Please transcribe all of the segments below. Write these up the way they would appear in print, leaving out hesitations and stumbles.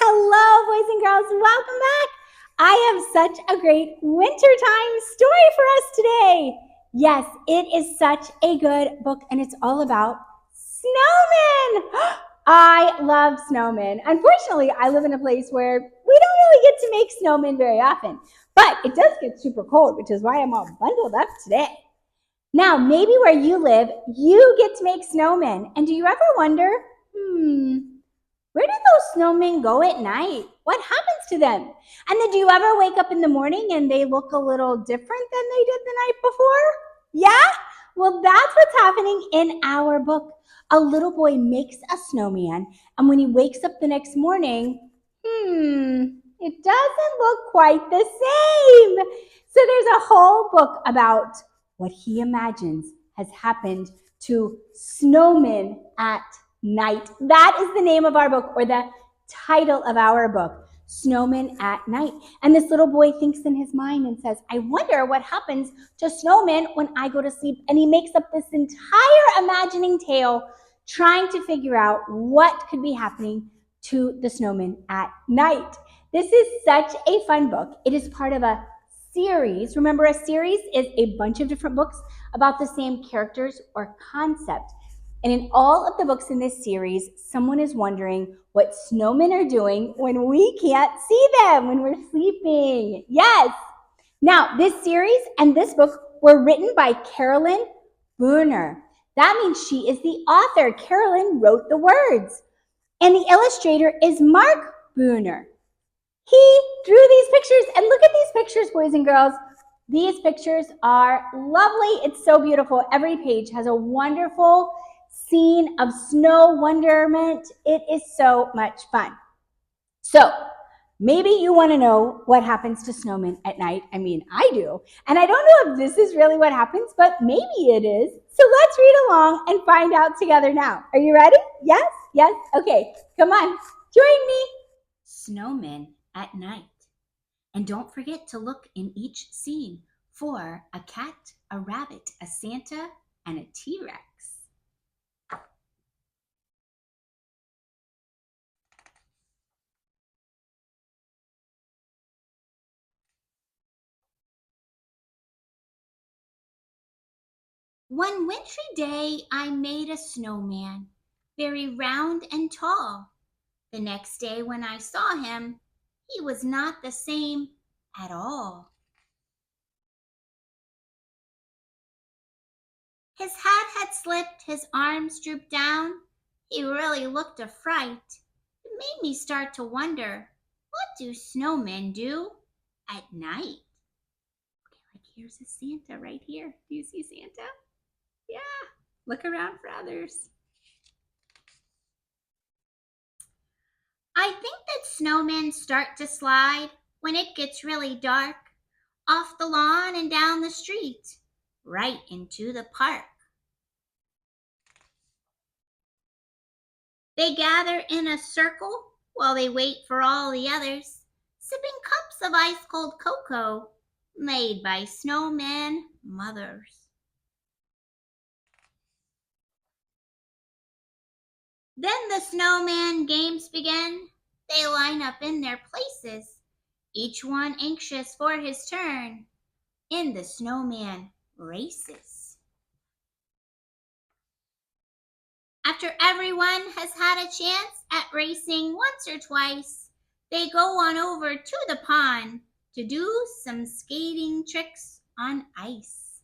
Hello, boys and girls. Welcome back. I have such a great wintertime story for us today. Yes, it is such a good book, and it's all about snowmen. I love snowmen. Unfortunately, I live in a place where we don't really get to make snowmen very often, but it does get super cold, which is why I'm all bundled up today. Now, maybe where you live, you get to make snowmen. And do you ever wonder, where do those snowmen go at night? What happens to them? And then do you ever wake up in the morning and they look a little different than they did the night before? Yeah? Well, that's what's happening in our book. A little boy makes a snowman, and when he wakes up the next morning, it doesn't look quite the same. So there's a whole book about what he imagines has happened to snowmen at night. That is the name of our book, or the title of our book, Snowmen at Night. And this little boy thinks in his mind and says, I wonder what happens to snowmen when I go to sleep. And he makes up this entire imagining tale trying to figure out what could be happening to the snowmen at night. This is such a fun book. It is part of a series. Remember, a series is a bunch of different books about the same characters or concept. And in all of the books in this series, someone is wondering what snowmen are doing when we can't see them, when we're sleeping. Yes. Now, this series and this book were written by Caralyn Buehner. That means she is the author. Caralyn wrote the words. And the illustrator is Mark Buehner. He drew these pictures, and look at these pictures, boys and girls. These pictures are lovely. It's so beautiful. Every page has a wonderful scene of snow wonderment. It is so much fun. So maybe you want to know what happens to snowmen at night. I mean, I do. And I don't know if this is really what happens, but maybe it is. So let's read along and find out together now. Are you ready? Yes? Yes? Okay, come on. Join me. Snowmen at night. And don't forget to look in each scene for a cat, a rabbit, a Santa, and a T-Rex. One wintry day I made a snowman, very round and tall. The next day when I saw him, he was not the same at all. His hat had slipped, his arms drooped down. He really looked a fright. It made me start to wonder, what do snowmen do at night? Okay, like here's a Santa right here. Do you see Santa? Yeah, look around for others. I think that snowmen start to slide when it gets really dark, off the lawn and down the street, right into the park. They gather in a circle while they wait for all the others, sipping cups of ice cold cocoa made by snowman mothers. Then the snowman games begin. They line up in their places, each one anxious for his turn in the snowman races. After everyone has had a chance at racing once or twice, they go on over to the pond to do some skating tricks on ice.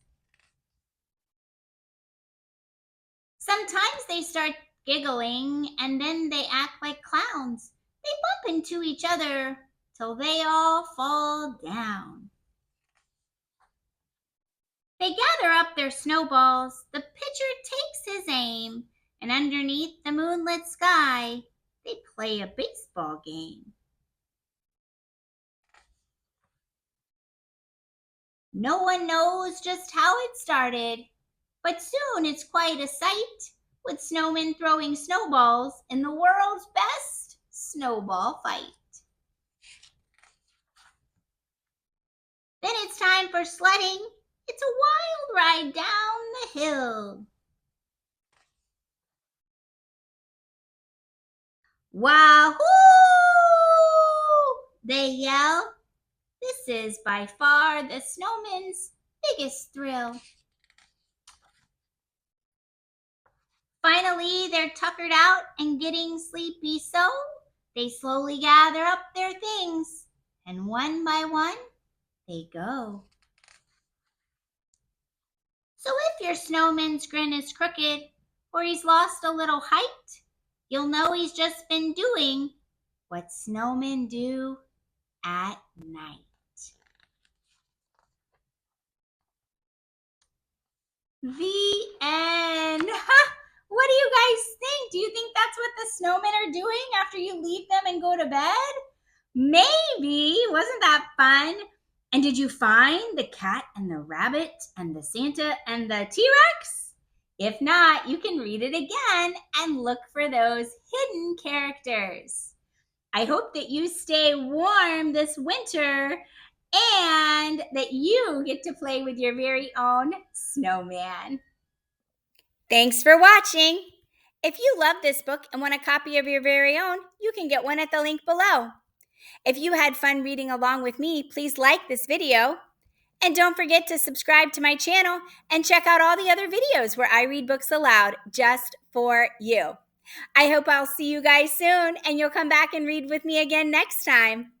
Sometimes they start giggling and then they act like clowns. They bump into each other till they all fall down. They gather up their snowballs. The pitcher takes his aim, and underneath the moonlit sky, they play a baseball game. No one knows just how it started, but soon it's quite a sight, with snowmen throwing snowballs in the world's best snowball fight. Then it's time for sledding. It's a wild ride down the hill. Wahoo! is by far the snowman's biggest thrill. Finally, they're tuckered out and getting sleepy, so they slowly gather up their things, and one by one, they go. So if your snowman's grin is crooked, or he's lost a little height, you'll know he's just been doing what snowmen do at night. The end. What do you guys think? Do you think that's what the snowmen are doing after you leave them and go to bed? Maybe. Wasn't that fun? And did you find the cat and the rabbit and the Santa and the T-Rex? If not, you can read it again and look for those hidden characters. I hope that you stay warm this winter and that you get to play with your very own snowman. Thanks for watching. If you love this book and want a copy of your very own, you can get one at the link below. If you had fun reading along with me, please like this video. And don't forget to subscribe to my channel and check out all the other videos where I read books aloud just for you. I hope I'll see you guys soon and you'll come back and read with me again next time.